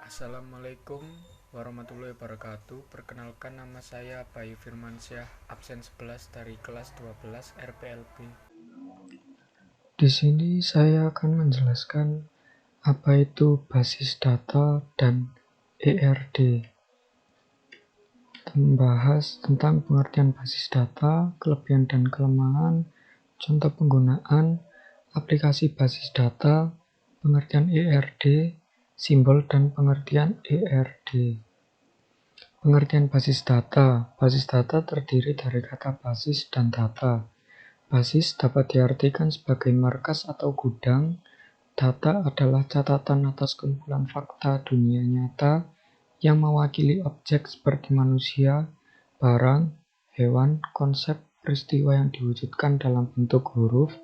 Assalamualaikum warahmatullahi wabarakatuh. Perkenalkan, nama saya Bayu Firmansyah, absen 11 dari kelas 12 RPLB. Di sini saya akan menjelaskan apa itu basis data dan ERD. Membahas tentang pengertian basis data, kelebihan dan kelemahan, contoh penggunaan, aplikasi basis data, pengertian ERD, simbol dan pengertian ERD. Pengertian basis data. Basis data terdiri dari kata basis dan data. Basis dapat diartikan sebagai markas atau gudang. Data adalah catatan atas kumpulan fakta dunia nyata yang mewakili objek seperti manusia, barang, hewan, konsep, peristiwa yang diwujudkan dalam bentuk huruf,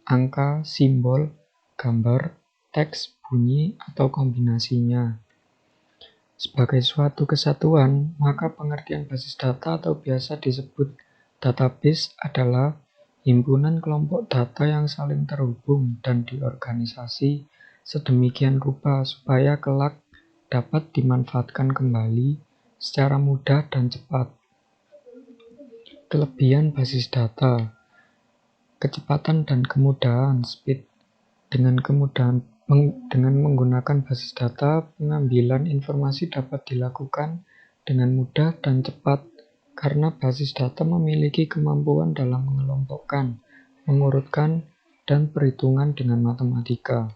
angka, simbol, gambar, teks, bunyi, atau kombinasinya. Sebagai suatu kesatuan, maka pengertian basis data atau biasa disebut database adalah himpunan kelompok data yang saling terhubung dan diorganisasi sedemikian rupa supaya kelak dapat dimanfaatkan kembali secara mudah dan cepat. Kelebihan basis data: kecepatan dan kemudahan, speed. Dengan menggunakan basis data, pengambilan informasi dapat dilakukan dengan mudah dan cepat karena basis data memiliki kemampuan dalam mengelompokkan, mengurutkan, dan perhitungan dengan matematika.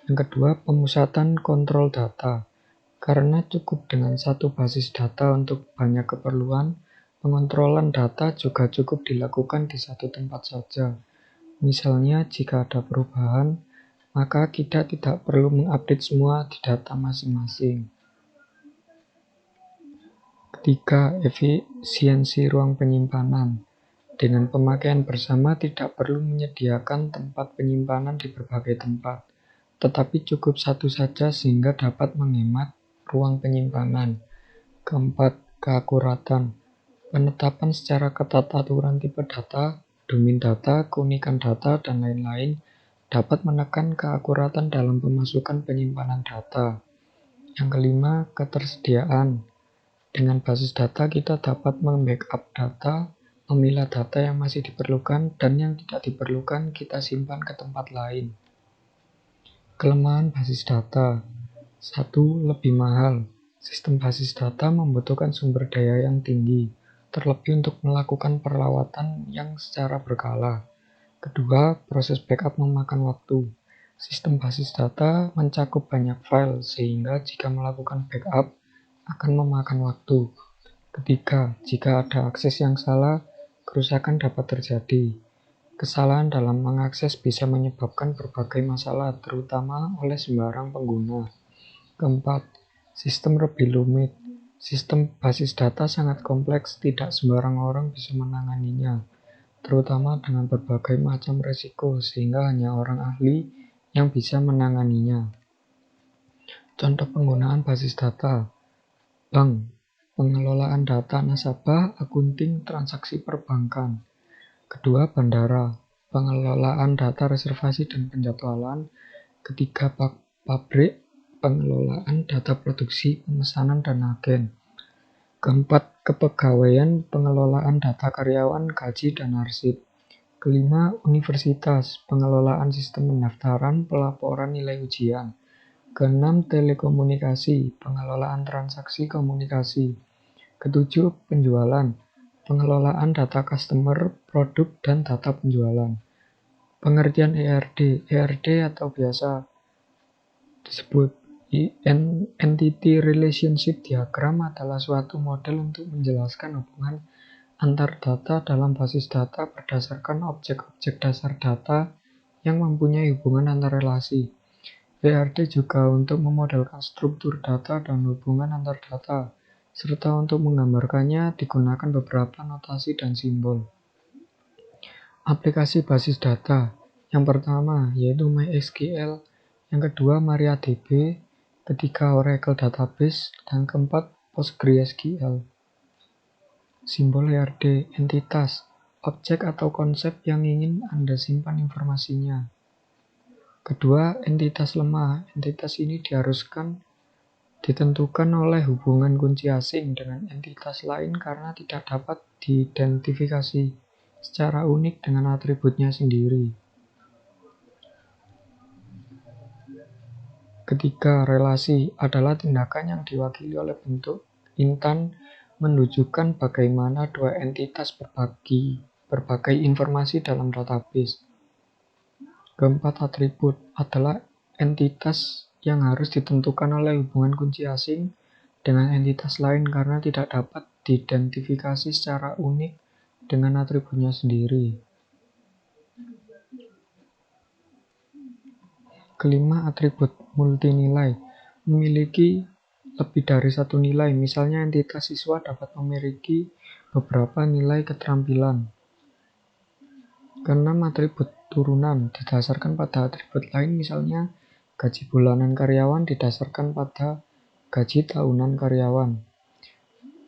Yang kedua, pemusatan kontrol data. Karena cukup dengan satu basis data untuk banyak keperluan, pengontrolan data juga cukup dilakukan di satu tempat saja. Misalnya, jika ada perubahan, maka kita tidak perlu mengupdate semua di data masing-masing. Ketiga, efisiensi ruang penyimpanan. Dengan pemakaian bersama tidak perlu menyediakan tempat penyimpanan di berbagai tempat, tetapi cukup satu saja sehingga dapat menghemat ruang penyimpanan. Keempat, keakuratan. Penetapan secara ketat aturan tipe data, domain data, keunikan data, dan lain-lain dapat menekan keakuratan dalam pemasukan penyimpanan data. Yang kelima, ketersediaan. Dengan basis data kita dapat membackup data, memilah data yang masih diperlukan, dan yang tidak diperlukan kita simpan ke tempat lain. Kelemahan basis data. 1. Lebih mahal. Sistem basis data membutuhkan sumber daya yang tinggi, terlebih untuk melakukan perawatan yang secara berkala. Kedua, proses backup memakan waktu. Sistem basis data mencakup banyak file, sehingga jika melakukan backup akan memakan waktu. Ketiga, jika ada akses yang salah, kerusakan dapat terjadi. Kesalahan dalam mengakses bisa menyebabkan berbagai masalah, terutama oleh sembarang pengguna. Keempat, sistem lebih rumit. Sistem basis data sangat kompleks, tidak sembarang orang bisa menanganinya, terutama dengan berbagai macam risiko, sehingga hanya orang ahli yang bisa menanganinya. Contoh penggunaan basis data: bank, pengelolaan data nasabah, akunting, transaksi perbankan. Kedua, bandara, pengelolaan data reservasi dan penjadwalan. Ketiga, pabrik, pengelolaan data produksi, pemesanan, dan agen. Keempat, kepegawaian, pengelolaan data karyawan, gaji, dan arsip. Kelima, universitas, pengelolaan sistem pendaftaran, pelaporan nilai ujian. Keenam, telekomunikasi, pengelolaan transaksi komunikasi. Ketujuh, penjualan, pengelolaan data customer, produk, dan data penjualan. Pengertian ERD. ERD atau biasa disebut Entity Relationship Diagram adalah suatu model untuk menjelaskan hubungan antar data dalam basis data berdasarkan objek-objek dasar data yang mempunyai hubungan antar relasi. ERD juga untuk memodelkan struktur data dan hubungan antar data, serta untuk menggambarkannya digunakan beberapa notasi dan simbol. Aplikasi basis data. Yang pertama yaitu MySQL, yang kedua MariaDB, ketiga Oracle Database, dan keempat PostgreSQL. Simbol ERD, entitas, objek atau konsep yang ingin Anda simpan informasinya. Kedua, entitas lemah. Entitas ini ditentukan oleh hubungan kunci asing dengan entitas lain karena tidak dapat diidentifikasi secara unik dengan atributnya sendiri. Ketiga, relasi adalah tindakan yang diwakili oleh bentuk intan menunjukkan bagaimana dua entitas berbagi berbagai informasi dalam database. Keempat, atribut adalah entitas yang harus ditentukan oleh hubungan kunci asing dengan entitas lain karena tidak dapat diidentifikasi secara unik dengan atributnya sendiri. Kelima, atribut multinilai memiliki lebih dari satu nilai. Misalnya, entitas siswa dapat memiliki beberapa nilai keterampilan. Keenam, atribut turunan didasarkan pada atribut lain. Misalnya, gaji bulanan karyawan didasarkan pada gaji tahunan karyawan.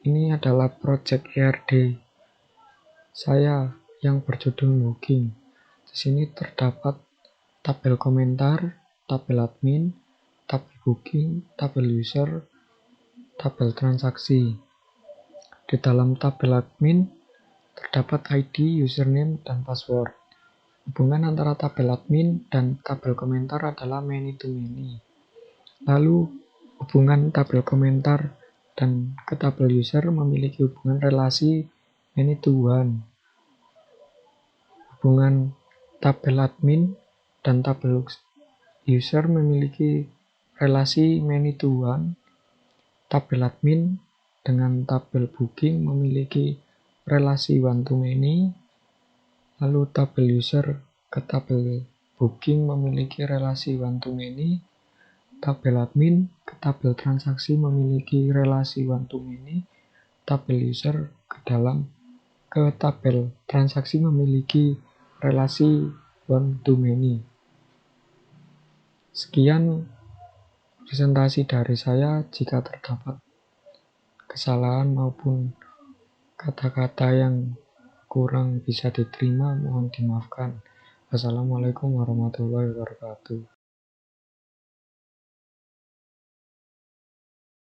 Ini adalah project ERD saya yang berjudul Mooking. Di sini terdapat tabel komentar, tabel admin, tabel booking, tabel user, tabel transaksi. Di dalam tabel admin terdapat ID, username, dan password. Hubungan antara tabel admin dan tabel komentar adalah many to many. Lalu, hubungan tabel komentar dan ke tabel user memiliki hubungan relasi many to one. Hubungan tabel admin dan tabel user memiliki relasi many to one. Tabel admin dengan tabel booking memiliki relasi one to many. Lalu tabel user ke tabel booking memiliki relasi one to many. Tabel admin ke tabel transaksi memiliki relasi one to many. Tabel user ke tabel transaksi memiliki relasi one to many. Sekian presentasi dari saya. Jika terdapat kesalahan maupun kata-kata yang kurang bisa diterima, mohon dimaafkan. Wassalamualaikum warahmatullahi wabarakatuh.